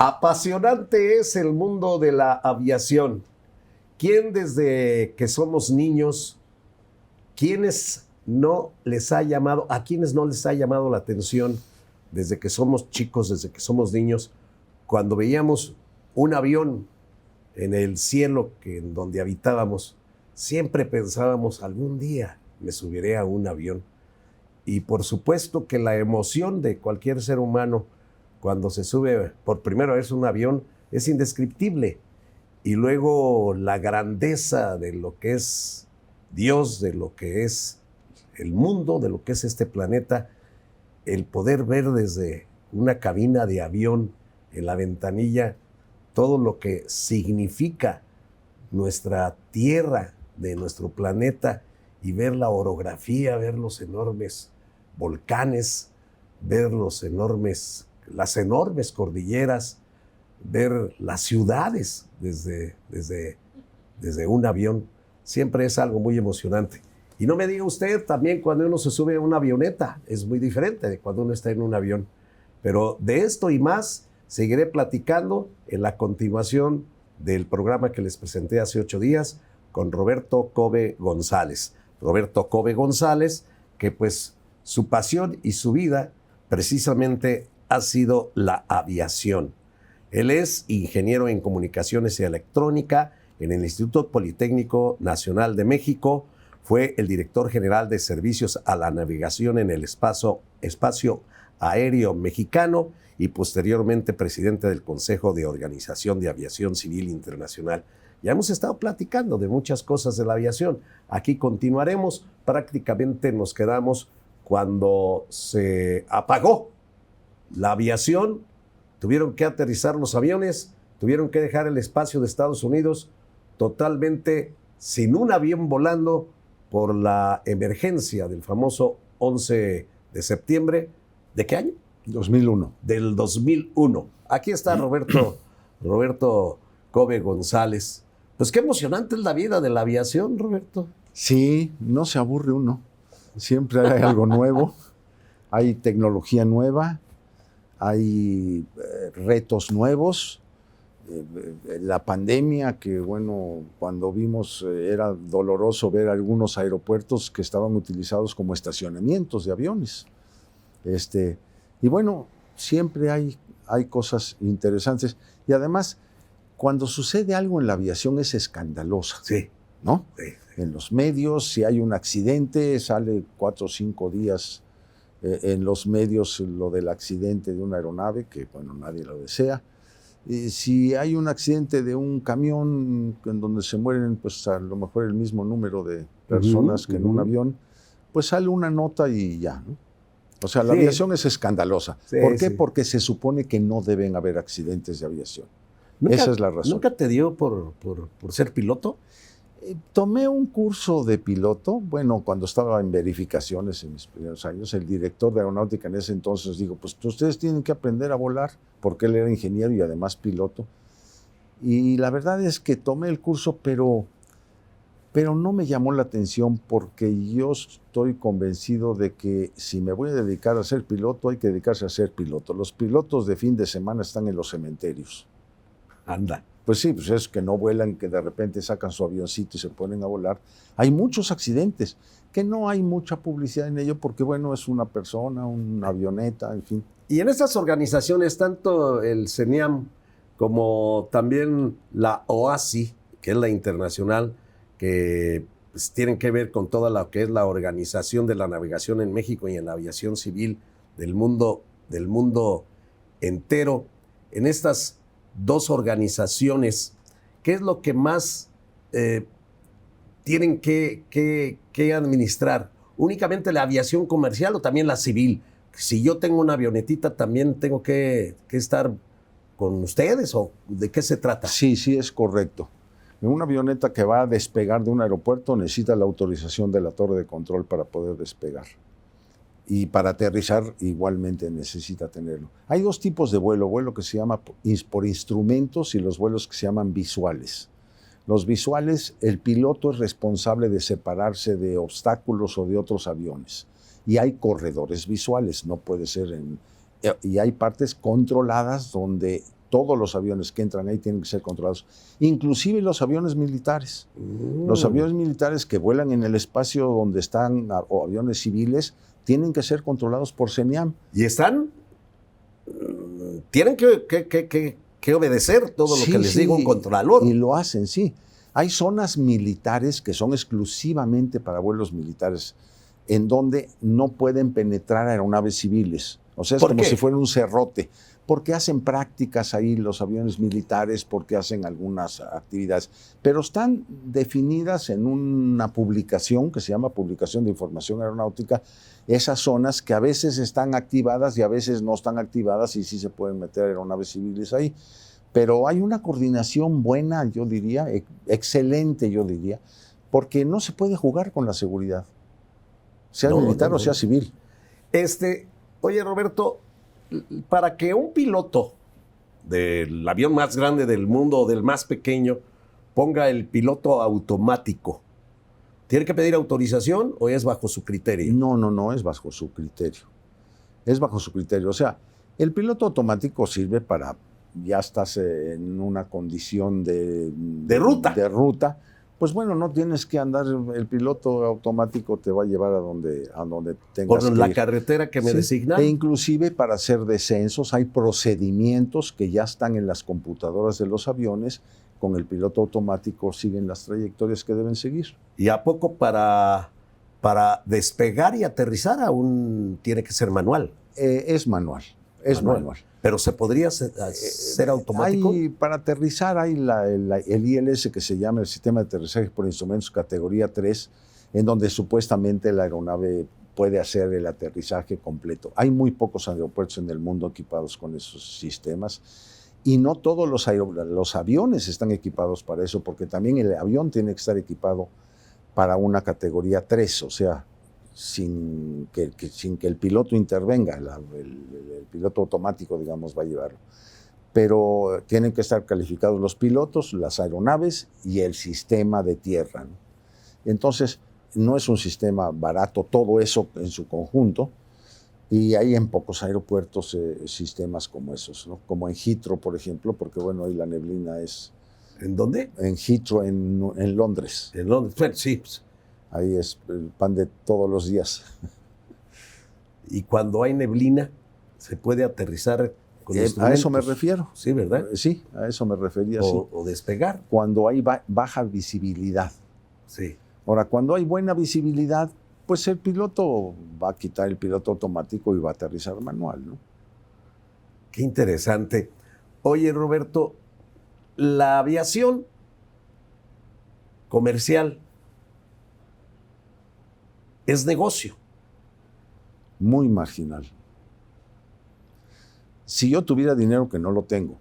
Apasionante es el mundo de la aviación. ¿Quién desde que somos niños, a quienes no les ha llamado la atención desde que somos chicos, desde que somos niños, cuando veíamos un avión en el cielo en donde habitábamos, siempre pensábamos, algún día me subiré a un avión? Y por supuesto que la emoción de cualquier ser humano cuando se sube por primera vez a un avión es indescriptible. Y luego la grandeza de lo que es Dios, de lo que es el mundo, de lo que es este planeta, el poder ver desde una cabina de avión en la ventanilla todo lo que significa nuestra tierra, de nuestro planeta, y ver la orografía, ver los enormes volcanes, ver las enormes cordilleras, ver las ciudades desde un avión, siempre es algo muy emocionante. Y no me diga usted, también cuando uno se sube a una avioneta, es muy diferente de cuando uno está en un avión. Pero de esto y más seguiré platicando en la continuación del programa que les presenté hace 8 días con Roberto Cove González. Roberto Cove González, que pues su pasión y su vida precisamente ha sido la aviación. Él es ingeniero en comunicaciones y electrónica en el Instituto Politécnico Nacional de México. Fue el director general de servicios a la navegación en el espacio aéreo mexicano y posteriormente presidente del Consejo de Organización de Aviación Civil Internacional. Ya hemos estado platicando de muchas cosas de la aviación. Aquí continuaremos. Prácticamente nos quedamos cuando se apagó la aviación. Tuvieron que aterrizar los aviones, tuvieron que dejar el espacio de Estados Unidos totalmente sin un avión volando por la emergencia del famoso 11 de septiembre. ¿De qué año? 2001. Del 2001. Aquí está Roberto Cove González. Pues qué emocionante es la vida de la aviación, Roberto. Sí, no se aburre uno. Siempre hay algo nuevo, hay tecnología nueva, hay retos nuevos. La pandemia, que bueno, cuando vimos era doloroso ver algunos aeropuertos que estaban utilizados como estacionamientos de aviones. Y bueno, siempre hay cosas interesantes. Y además, cuando sucede algo en la aviación es escandalosa. Sí. ¿No? Sí. En los medios, si hay un accidente, sale 4 o 5 días en los medios lo del accidente de una aeronave, que bueno, nadie lo desea. Si hay un accidente de un camión en donde se mueren, pues a lo mejor el mismo número de personas que en un avión, pues sale una nota y ya, ¿no? O sea, la aviación es escandalosa. Sí, ¿Por qué? Sí. Porque se supone que no deben haber accidentes de aviación. Esa es la razón. ¿Nunca te dio por ser piloto? Tomé un curso de piloto, bueno, cuando estaba en verificaciones en mis primeros años. El director de aeronáutica en ese entonces dijo, pues ustedes tienen que aprender a volar, porque él era ingeniero y además piloto. Y la verdad es que tomé el curso, pero no me llamó la atención, porque yo estoy convencido de que si me voy a dedicar a ser piloto, hay que dedicarse a ser piloto. Los pilotos de fin de semana están en los cementerios. Anda. Pues sí, pues es que no vuelan, que de repente sacan su avioncito y se ponen a volar. Hay muchos accidentes, que no hay mucha publicidad en ello, porque bueno, es una persona, una avioneta, en fin. Y en estas organizaciones, tanto el CENIAM como también la OASI, que es la internacional, que pues tienen que ver con toda lo que es la organización de la navegación en México y en la aviación civil del mundo entero. En estas 2 organizaciones, ¿qué es lo que más tienen que administrar? ¿Únicamente la aviación comercial o también la civil? Si yo tengo una avionetita, ¿también tengo que estar con ustedes o de qué se trata? Sí, es correcto. Una avioneta que va a despegar de un aeropuerto necesita la autorización de la torre de control para poder despegar. Y para aterrizar igualmente necesita tenerlo. Hay 2 tipos de vuelo que se llama por instrumentos y los vuelos que se llaman visuales. Los visuales, el piloto es responsable de separarse de obstáculos o de otros aviones. Y hay corredores visuales, no puede ser y hay partes controladas donde Todos los aviones que entran ahí tienen que ser controlados, inclusive los aviones militares. Los aviones militares que vuelan en el espacio donde están, o aviones civiles, tienen que ser controlados por CENIAM. Y tienen que obedecer todo lo que les diga un controlador. Y lo hacen, sí. Hay zonas militares que son exclusivamente para vuelos militares, en donde no pueden penetrar aeronaves civiles. O sea, es como si fuera un cerrote. Porque hacen prácticas ahí los aviones militares, porque hacen algunas actividades. Pero están definidas en una publicación que se llama Publicación de Información Aeronáutica, esas zonas que a veces están activadas y a veces no están activadas, y sí se pueden meter aeronaves civiles ahí. Pero hay una coordinación buena, yo diría, excelente, yo diría, porque no se puede jugar con la seguridad, sea militar o sea civil. Oye, Roberto, para que un piloto del avión más grande del mundo o del más pequeño ponga el piloto automático, ¿tiene que pedir autorización o es bajo su criterio? No, es bajo su criterio. Es bajo su criterio. O sea, el piloto automático sirve para, ya estás en una condición de ruta, pues bueno, no tienes que andar, el piloto automático te va a llevar a donde tengas que ir. Por la carretera que me designa. E inclusive para hacer descensos hay procedimientos que ya están en las computadoras de los aviones, con el piloto automático siguen las trayectorias que deben seguir. ¿Y a poco para despegar y aterrizar aún tiene que ser manual? Es manual. ¿Pero se podría ser automático? Para aterrizar hay el ILS, que se llama el Sistema de Aterrizaje por Instrumentos categoría 3, en donde supuestamente la aeronave puede hacer el aterrizaje completo. Hay muy pocos aeropuertos en el mundo equipados con esos sistemas, y no todos los aviones están equipados para eso, porque también el avión tiene que estar equipado para una categoría 3, o sea, sin que el piloto intervenga, el piloto automático, digamos, va a llevarlo. Pero tienen que estar calificados los pilotos, las aeronaves y el sistema de tierra, ¿no? Entonces, no es un sistema barato todo eso en su conjunto, y hay en pocos aeropuertos sistemas como esos, ¿no? Como en Heathrow, por ejemplo, porque bueno, ahí la neblina es... ¿En dónde? En Heathrow, en Londres. En Londres, bueno, sí. Ahí es el pan de todos los días. Y cuando hay neblina, ¿se puede aterrizar con instrumentos? A eso me refiero. Sí, ¿verdad? Sí, a eso me refería. O despegar. Cuando hay baja visibilidad. Sí. Ahora, cuando hay buena visibilidad, pues el piloto va a quitar el piloto automático y va a aterrizar manual, ¿no? Qué interesante. Oye, Roberto, la aviación comercial es negocio. Muy marginal. Si yo tuviera dinero, que no lo tengo,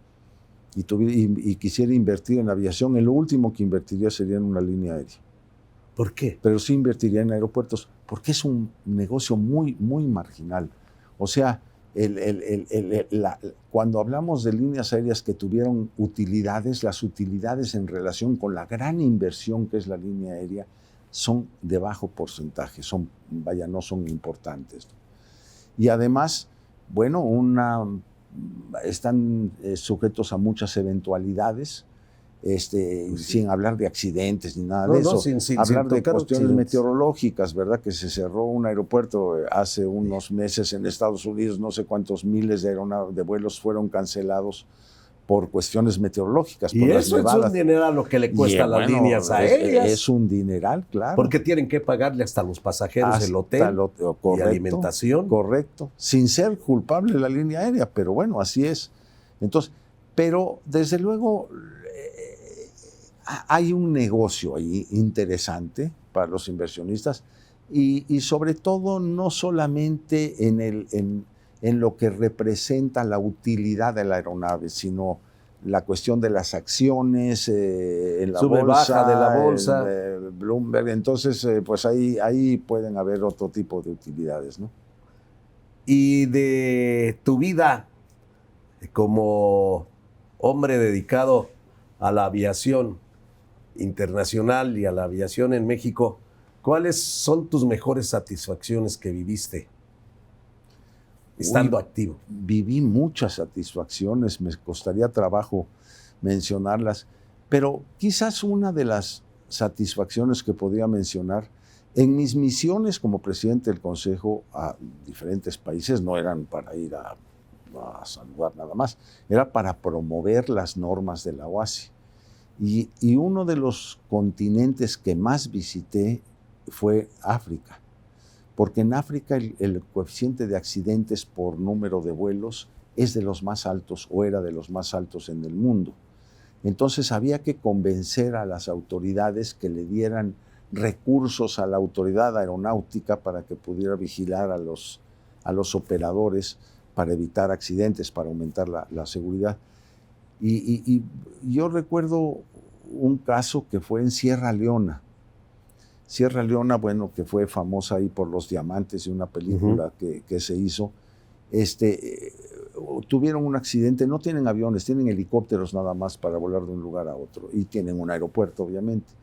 y quisiera invertir en aviación, en lo último que invertiría sería en una línea aérea. ¿Por qué? Pero sí invertiría en aeropuertos, porque es un negocio muy, muy marginal. O sea, cuando hablamos de líneas aéreas que tuvieron utilidades, las utilidades en relación con la gran inversión que es la línea aérea son de bajo porcentaje, no son importantes. Y además, bueno, están sujetos a muchas eventualidades, sin hablar de accidentes ni nada de eso. Hablar de cuestiones meteorológicas, ¿verdad? Que se cerró un aeropuerto hace unos meses en Estados Unidos, no sé cuántos miles de vuelos fueron cancelados por cuestiones meteorológicas. Y eso es un dineral lo que le cuesta a las líneas aéreas. Es un dineral, claro. Porque tienen que pagarle hasta los pasajeros el hotel y alimentación. Correcto. Sin ser culpable la línea aérea, pero bueno, así es. Entonces, pero desde luego hay un negocio ahí interesante para los inversionistas, y sobre todo no solamente en lo que representa la utilidad de la aeronave, sino la cuestión de las acciones, en la Sube, bolsa, baja de la bolsa. Bloomberg. Entonces, pues ahí pueden haber otro tipo de utilidades, ¿no? Y de tu vida como hombre dedicado a la aviación internacional y a la aviación en México, ¿cuáles son tus mejores satisfacciones que viviste? estando activo. Viví muchas satisfacciones, me costaría trabajo mencionarlas, pero quizás una de las satisfacciones que podría mencionar en mis misiones como presidente del Consejo a diferentes países no eran para ir a saludar nada más, era para promover las normas de la OASI. Y uno de los continentes que más visité fue África, porque en África el coeficiente de accidentes por número de vuelos es de los más altos o era de los más altos en el mundo. Entonces había que convencer a las autoridades que le dieran recursos a la autoridad aeronáutica para que pudiera vigilar a los operadores para evitar accidentes, para aumentar la seguridad. Y yo recuerdo un caso que fue en Sierra Leona. Sierra Leona, bueno, que fue famosa ahí por los diamantes y una película que se hizo. Tuvieron un accidente, no tienen aviones, tienen helicópteros nada más para volar de un lugar a otro y tienen un aeropuerto, obviamente.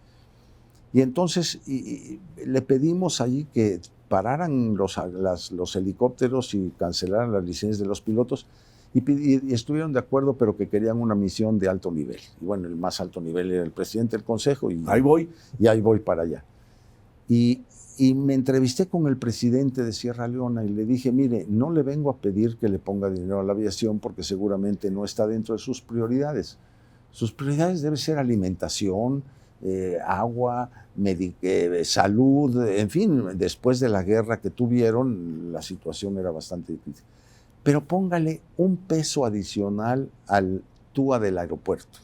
Y entonces le pedimos allí que pararan los helicópteros y cancelaran las licencias de los pilotos y estuvieron de acuerdo, pero que querían una misión de alto nivel. Y bueno, el más alto nivel era el presidente del Consejo y ahí voy para allá. Y me entrevisté con el presidente de Sierra Leona y le dije, mire, no le vengo a pedir que le ponga dinero a la aviación porque seguramente no está dentro de sus prioridades. Sus prioridades deben ser alimentación, agua, salud, en fin, después de la guerra que tuvieron, la situación era bastante difícil. Pero póngale un peso adicional al TUA del aeropuerto.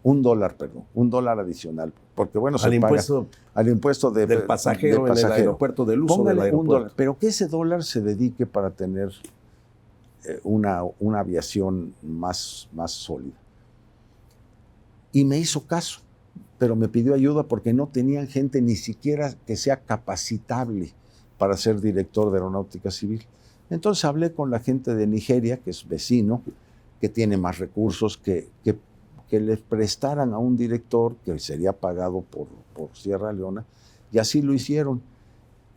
$1 adicional. Porque bueno, se paga al impuesto del pasajero en el aeropuerto, del uso del aeropuerto. $1, pero que ese dólar se dedique para tener una aviación más sólida. Y me hizo caso, pero me pidió ayuda porque no tenían gente ni siquiera que sea capacitable para ser director de aeronáutica civil. Entonces hablé con la gente de Nigeria, que es vecino, que tiene más recursos, que les prestaran a un director que sería pagado por Sierra Leona, y así lo hicieron.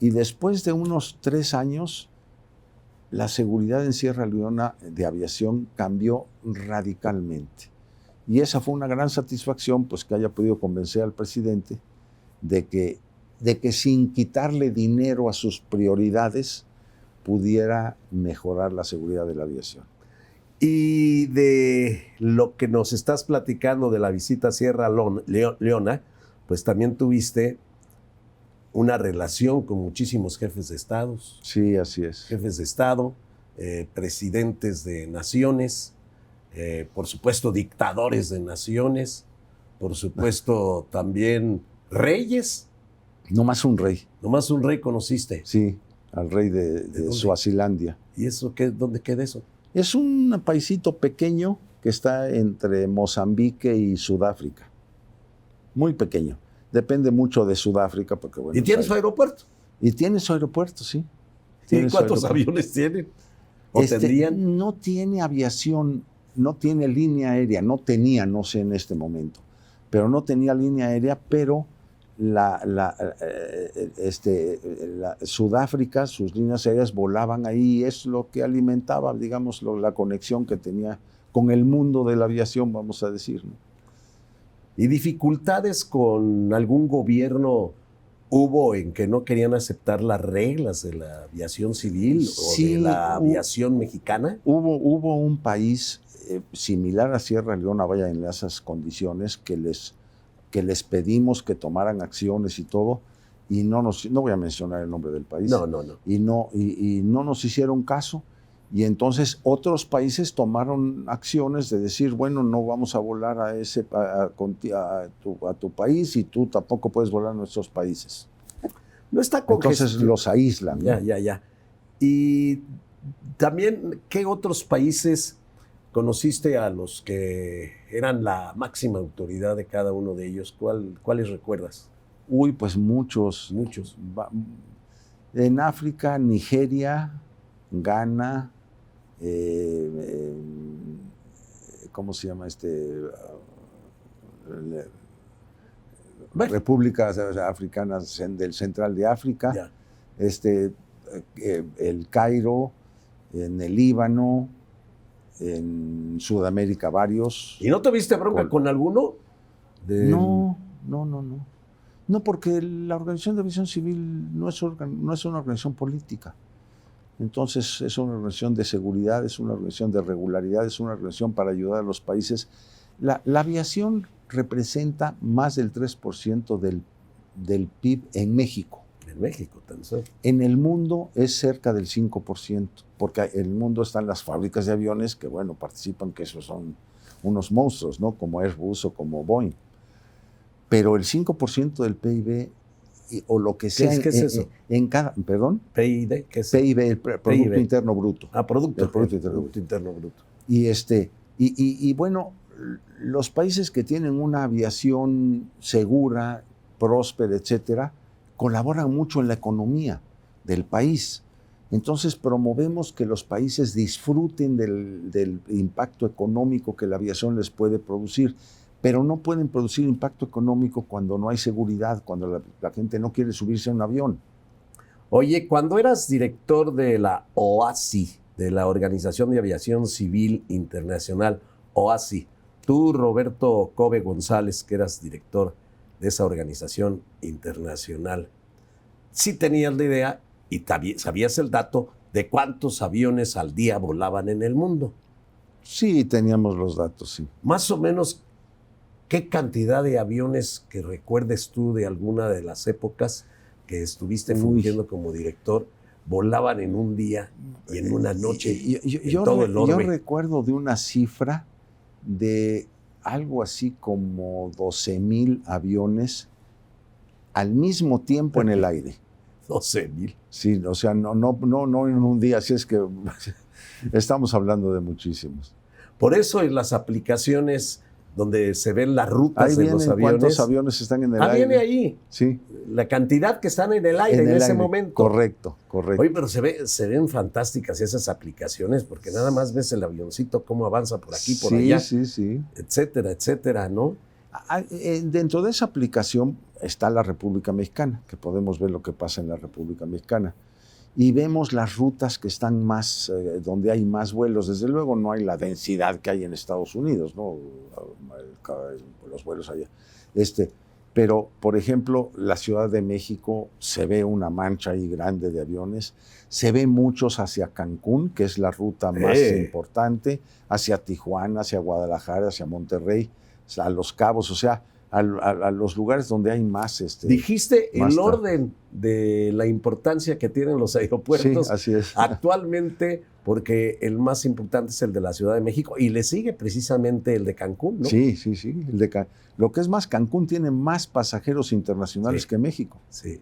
Y después de unos 3 años, la seguridad en Sierra Leona de aviación cambió radicalmente. Y esa fue una gran satisfacción, pues que haya podido convencer al presidente de que sin quitarle dinero a sus prioridades, pudiera mejorar la seguridad de la aviación. Y de lo que nos estás platicando de la visita a Sierra Leona, pues también tuviste una relación con muchísimos jefes de estados. Sí, así es. Jefes de estado, presidentes de naciones, por supuesto dictadores de naciones, por supuesto también reyes. Nomás un rey. Nomás un rey conociste. Sí, al rey de Suazilandia. ¿Y eso dónde queda eso? Es un paisito pequeño que está entre Mozambique y Sudáfrica. Muy pequeño. Depende mucho de Sudáfrica. Porque, bueno, ¿Y tiene su aeropuerto? Y tiene su aeropuerto, sí. ¿Y cuántos aviones tienen? ¿O tendrían? No tiene aviación, no tiene línea aérea. No tenía, no sé en este momento. Pero no tenía línea aérea, pero Sudáfrica, sus líneas aéreas volaban ahí, es lo que alimentaba, digamos, la conexión que tenía con el mundo de la aviación, vamos a decir, ¿no? ¿Y dificultades con algún gobierno hubo en que no querían aceptar las reglas de la aviación civil o de la aviación mexicana? Hubo un país similar a Sierra Leona, vaya, en esas condiciones, que les pedimos que tomaran acciones y todo, y no voy a mencionar el nombre del país. No. Y no nos hicieron caso, y entonces otros países tomaron acciones de decir, bueno, no vamos a volar a tu país, y tú tampoco puedes volar a nuestros países. No está entonces los aíslan, ¿no? Ya. Y también, ¿qué otros países conociste a los que eran la máxima autoridad de cada uno de ellos? ¿Cuáles recuerdas? Uy, pues muchos. Muchos. En África, Nigeria, Ghana, ¿cómo se llama Repúblicas Africanas del Central de África, Ya. el Cairo, en el Líbano, en Sudamérica varios. ¿Y no tuviste bronca con alguno? No. No, porque la Organización de Aviación Civil no es una organización política. Entonces es una organización de seguridad, es una organización de regularidad, es una organización para ayudar a los países. La aviación representa más del 3% del PIB en México. En México, también. En el mundo es cerca del 5%, porque en el mundo están las fábricas de aviones que, bueno, participan, que esos son unos monstruos, ¿no? Como Airbus o como Boeing. Pero el 5% del PIB o lo que sea ¿Qué es eso? En cada, perdón, PIB, ¿qué es? PIB, el Producto PIB. Interno Bruto. Producto. El Producto Interno Bruto. Y bueno, los países que tienen una aviación segura, próspera, etcétera, colaboran mucho en la economía del país. Entonces promovemos que los países disfruten del impacto económico que la aviación les puede producir, pero no pueden producir impacto económico cuando no hay seguridad, cuando la gente no quiere subirse a un avión. Oye, cuando eras director de la OACI, de la Organización de Aviación Civil Internacional, OACI, tú, Roberto Cove González, que eras director de esa organización internacional, sí tenías la idea y sabías el dato de cuántos aviones al día volaban en el mundo. Sí, teníamos los datos, sí. Más o menos, ¿qué cantidad de aviones que recuerdes tú de alguna de las épocas que estuviste fungiendo como director volaban en un día y en una noche en todo el orbe? Yo recuerdo de una cifra de algo así como 12,000 aviones al mismo tiempo en el aire. 12,000. Sí, o sea, no en un día, así es que estamos hablando de muchísimos. Por eso en las aplicaciones donde se ven las rutas de los aviones. ¿Cuántos aviones están en el aire? Viene ahí. Sí. La cantidad que están en el aire en ese momento. Correcto. Oye, pero se ven fantásticas esas aplicaciones porque nada más ves el avioncito cómo avanza por aquí, por allá. Sí. Etcétera, etcétera, ¿no? Dentro de esa aplicación está la República Mexicana, que podemos ver lo que pasa en la República Mexicana. Y vemos las rutas que están más, donde hay más vuelos. Desde luego no hay la densidad que hay en Estados Unidos, ¿no? Los vuelos allá. Pero, por ejemplo, la Ciudad de México se ve una mancha ahí grande de aviones. Se ve muchos hacia Cancún, que es la ruta más importante, hacia Tijuana, hacia Guadalajara, hacia Monterrey, a Los Cabos, o sea, a los lugares donde hay más. Dijiste más el orden de la importancia que tienen los aeropuertos. Sí, así es. Actualmente, porque el más importante es el de la Ciudad de México y le sigue precisamente el de Cancún, ¿no? Sí. Lo que es más, Cancún tiene más pasajeros internacionales que México. Sí,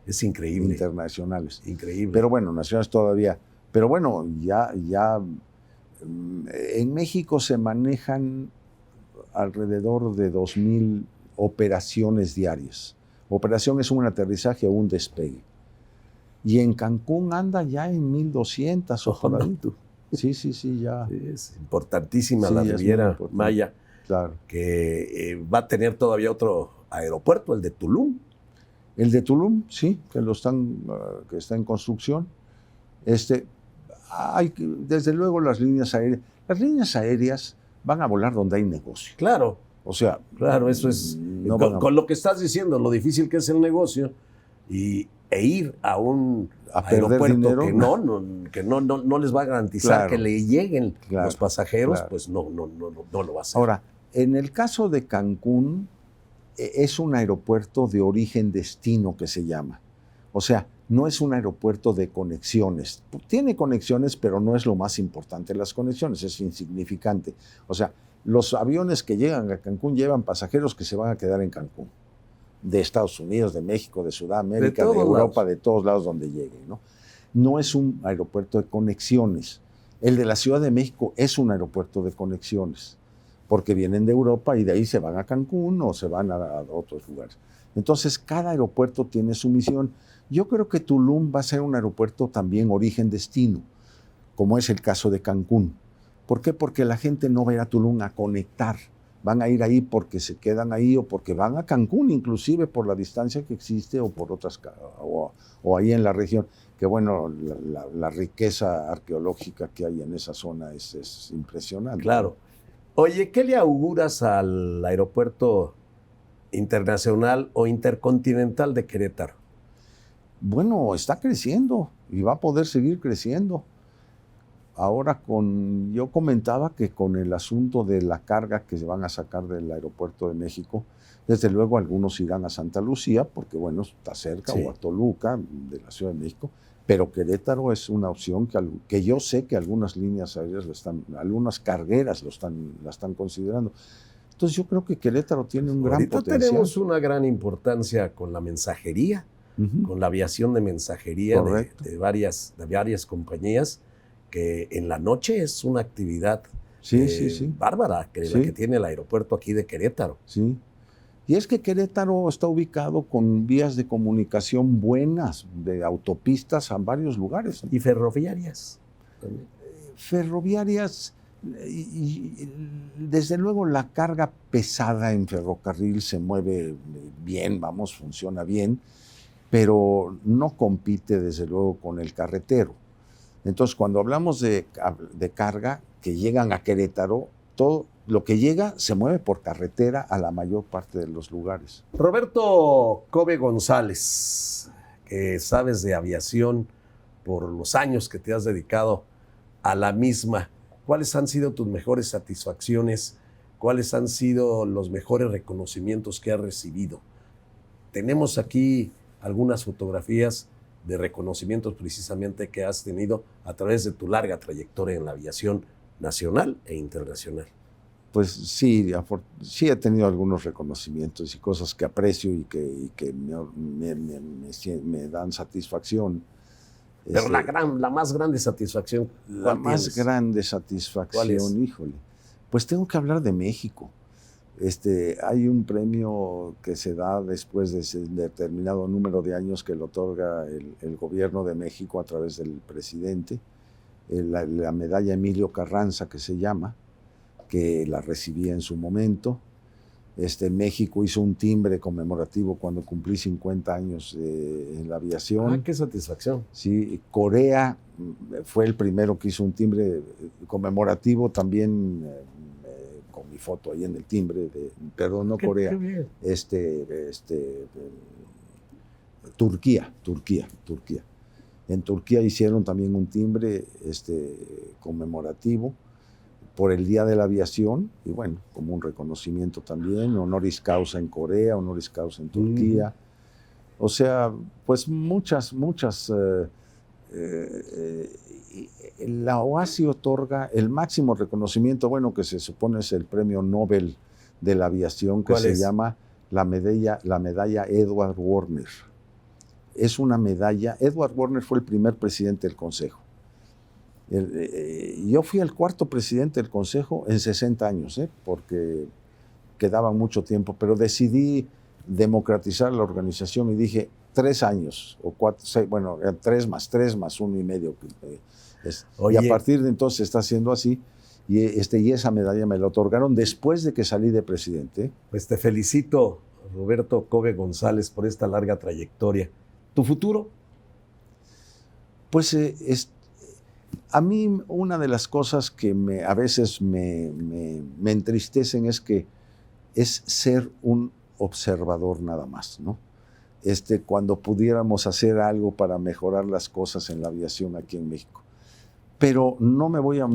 es increíble. Internacionales. Increíble. Pero bueno, nacionales todavía. Pero bueno, ya en México se manejan alrededor de 2,000 operaciones diarias. Operación es un aterrizaje o un despegue. Y en Cancún anda ya en 1,200 o por ahí. Sí, ya. Es importantísima la Riviera Maya. Claro. Que va a tener todavía otro aeropuerto, el de Tulum. El de Tulum, sí, que está en construcción. Hay, desde luego, las líneas aéreas. Las líneas aéreas van a volar donde hay negocio. Claro. O sea, claro, eso es. Con lo que estás diciendo, lo difícil que es el negocio e ir a un aeropuerto que no les va a garantizar que le lleguen los pasajeros, pues no lo va a hacer. Ahora, en el caso de Cancún, es un aeropuerto de origen-destino que se llama. O sea, no es un aeropuerto de conexiones. Tiene conexiones, pero no es lo más importante. Las conexiones es insignificante. O sea, los aviones que llegan a Cancún llevan pasajeros que se van a quedar en Cancún. De Estados Unidos, de México, de Sudamérica, de Europa, de todos lados donde lleguen, ¿no? No es un aeropuerto de conexiones. El de la Ciudad de México es un aeropuerto de conexiones, porque vienen de Europa y de ahí se van a Cancún o se van a otros lugares. Entonces, cada aeropuerto tiene su misión. Yo creo que Tulum va a ser un aeropuerto también origen-destino, como es el caso de Cancún. ¿Por qué? Porque la gente no va a ir a Tulum a conectar, van a ir ahí porque se quedan ahí o porque van a Cancún, inclusive por la distancia que existe o por otras, o ahí en la región, que bueno, la riqueza arqueológica que hay en esa zona es impresionante. Claro. Oye, ¿qué le auguras al aeropuerto internacional o intercontinental de Querétaro? Bueno, está creciendo y va a poder seguir creciendo. Ahora yo comentaba que con el asunto de la carga que se van a sacar del aeropuerto de México, desde luego algunos irán a Santa Lucía, porque bueno, está cerca, Sí. o a Toluca, de la Ciudad de México, pero Querétaro es una opción que yo sé que algunas líneas aéreas, algunas cargueras la están considerando. Entonces yo creo que Querétaro tiene un gran Ahorita potencial. tenemos una gran importancia con la mensajería, con la aviación de mensajería de varias compañías, que en la noche es una actividad bárbara, la que tiene el aeropuerto aquí de Querétaro. Sí. Y es que Querétaro está ubicado con vías de comunicación buenas, de autopistas a varios lugares. Y ferroviarias. Ferroviarias, y desde luego la carga pesada en ferrocarril se mueve bien, funciona bien, pero no compite desde luego con el carretero. Entonces, cuando hablamos de carga que llegan a Querétaro, todo lo que llega se mueve por carretera a la mayor parte de los lugares. Roberto Cove González, que sabes de aviación por los años que te has dedicado a la misma, ¿cuáles han sido tus mejores satisfacciones? ¿Cuáles han sido los mejores reconocimientos que has recibido? Tenemos aquí algunas fotografías de reconocimientos precisamente que has tenido a través de tu larga trayectoria en la aviación nacional e internacional. Pues sí he tenido algunos reconocimientos y cosas que aprecio y que me dan satisfacción. Pero la más grande satisfacción. La más grande satisfacción, híjole. Pues tengo que hablar de México. Hay un premio que se da después de determinado número de años que lo otorga el gobierno de México a través del presidente, la medalla Emilio Carranza, que se llama, que la recibí en su momento. México hizo un timbre conmemorativo cuando cumplí 50 años en la aviación. ¡Ah, qué satisfacción! Sí, Corea fue el primero que hizo un timbre conmemorativo también, con mi foto ahí en el timbre, perdón, no Corea, Turquía. En Turquía hicieron también un timbre conmemorativo por el Día de la Aviación, y bueno, como un reconocimiento también, honoris causa en Corea, honoris causa en Turquía. O sea, pues muchas. La OASI otorga el máximo reconocimiento, bueno, que se supone es el premio Nobel de la aviación, que se llama la medalla Edward Warner. Es una medalla. Edward Warner fue el primer presidente del Consejo. Yo fui el cuarto presidente del Consejo en 60 años, porque quedaba mucho tiempo, pero decidí democratizar la organización y dije 3 años, o 4, 6, bueno, 3 más 1 y medio. Y a partir de entonces está siendo así, y esa medalla me la otorgaron después de que salí de presidente. Pues te felicito, Roberto Cove González, por esta larga trayectoria. ¿Tu futuro? Pues a mí una de las cosas que a veces me entristecen es ser un observador nada más, ¿no? Cuando pudiéramos hacer algo para mejorar las cosas en la aviación aquí en México. Pero no me voy a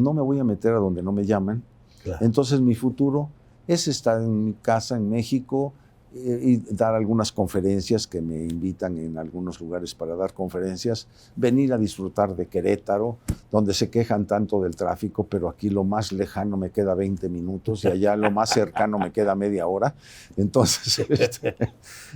meter a donde no me llaman. Claro. Entonces mi futuro es estar en mi casa en México y dar algunas conferencias que me invitan en algunos lugares para dar conferencias, venir a disfrutar de Querétaro, donde se quejan tanto del tráfico, pero aquí lo más lejano me queda 20 minutos y allá lo más cercano me queda media hora. Entonces,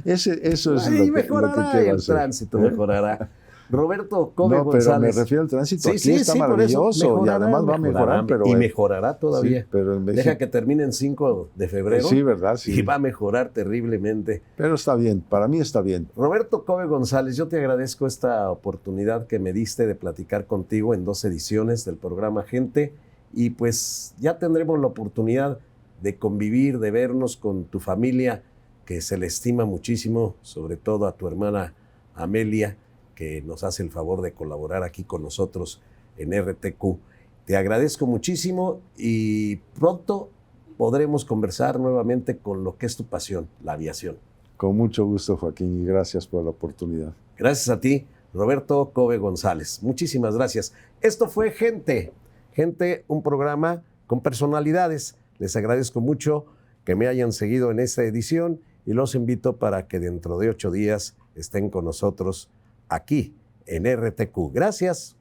eso es lo que quiero hacer. El tránsito mejorará. Roberto Cove González. Pero me refiero al tránsito. Aquí está maravilloso y además va a mejorar. Y mejorará todavía. Sí, pero deja que termine el 5 de febrero. Sí, ¿verdad? Sí. Y va a mejorar terriblemente. Pero está bien, para mí está bien. Roberto Cove González, yo te agradezco esta oportunidad que me diste de platicar contigo en 2 ediciones del programa Gente. Y pues ya tendremos la oportunidad de convivir, de vernos con tu familia, que se le estima muchísimo, sobre todo a tu hermana Amelia, que nos hace el favor de colaborar aquí con nosotros en RTQ. Te agradezco muchísimo y pronto podremos conversar nuevamente con lo que es tu pasión, la aviación. Con mucho gusto, Joaquín, y gracias por la oportunidad. Gracias a ti, Roberto Cove González. Muchísimas gracias. Esto fue Gente, un programa con personalidades. Les agradezco mucho que me hayan seguido en esta edición y los invito para que dentro de 8 días estén con nosotros aquí en RTQ. Gracias.